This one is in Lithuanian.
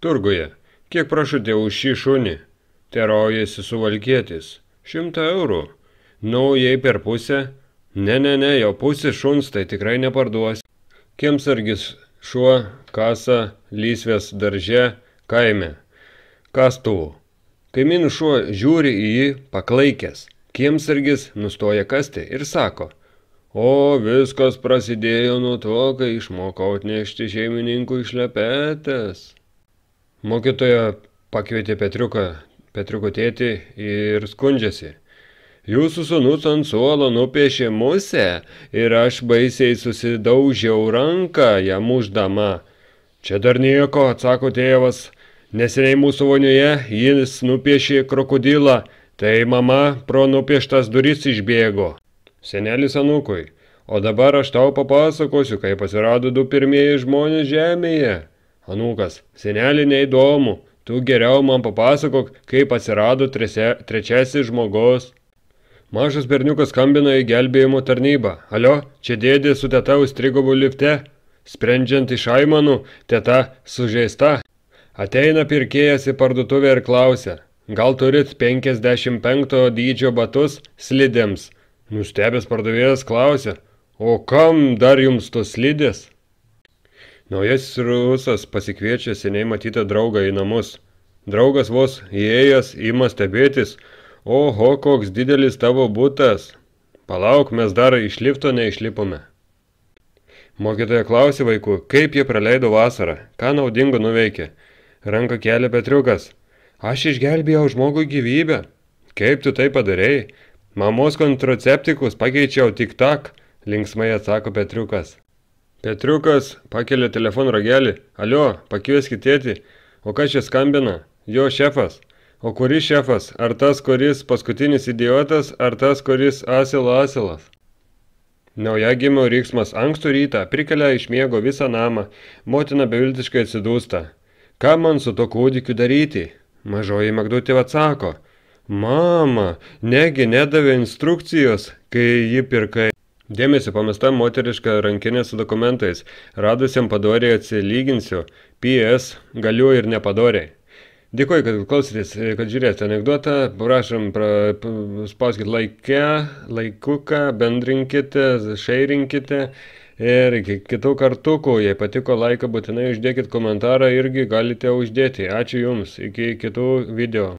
Turguje. Kiek prašote už šį šunį? Teraujasi suvalkietis. 100 eurų. Nu, jei per pusę? Ne, jau pusė šuns tai tikrai neparduos. Kiemsargis šuo kasa lysvės darže kaime. Kastuvų. Kaimynų šuo žiūri į jį paklaikęs. Kiemsargis nustoja kasti ir sako: O, viskas prasidėjo nuo to, kai išmokau atnešti šeimininkui šlepetės. Mokytoja pakvietė Petriuko tėtį ir skundžiasi. Jūsų sūnus ant suolo nupiešė musę ir aš baisiai susidaužiau ranką ją mušdama. Čia dar nieko, atsako tėvas. Neseniai mūsų vonioje jis nupiešė krokodilą, tai mama pro nupieštas duris išbėgo. Senelis anūkui: O dabar aš tau papasakosiu, kaip atsirado du pirmieji žmonės žemėje. Anūkas: Seneli, neįdomu, tu geriau man papasakok, kaip atsirado trečiasis žmogus. Mažas berniukas skambina į gelbėjimo tarnybą. Alio, čia dėdė su teta užstrigo lifte. Sprendžiant iš aimanų, teta sužeista. Ateina pirkėjas į parduotuvę ir klausia: Gal turit 55 dydžio batus slidėms? Nustebęs pardavėjas klausia: O kam dar jums tos slidės? Naujasis rusas pasikviečia seniai matytą draugą į namus. Draugas vos įėjęs ima stebėtis: Oho, koks didelis tavo butas. Palauk, mes dar iš lifto neišlipome. Mokytoja klausė vaikų, kaip jie praleido vasarą, ką naudingo nuveikė. Ranką kelia Petriukas. Aš išgelbėjau žmogui gyvybę. Kaip tu tai padarėjai? Mamos kontraceptikus pakeičiau tik tak, linksmai atsako Petriukas. Petriukas pakelia telefono ragelį. Alio, pakvieskit tėtį. O kas čia skambina? Jo šefas. O kuris šefas? Ar tas, kuris paskutinis idiotas, ar tas, kuris asilas? Naujagimio riksmas ankstų rytą prikelia iš miego visą namą. Motina beviltiškai atsidūsta. Ką man su to kūdikiu daryti? Mažoji Magdutė atsako. Mama, negi nedavė instrukcijos, kai jį pirkai. Dėmesį pamesta moteriška rankinė su dokumentais. Radusiam padoriai atsilyginsiu. PS, galiu ir nepadoriai. Dėkuoju, kad klausėtės, kad žiūrėsite anekdotą. Prašom, spauskite laikuką, bendrinkite, šeirinkite. Ir iki kitų kartukų, jei patiko laiką, būtinai uždėkit komentarą, irgi galite uždėti. Ačiū Jums, iki kitų video.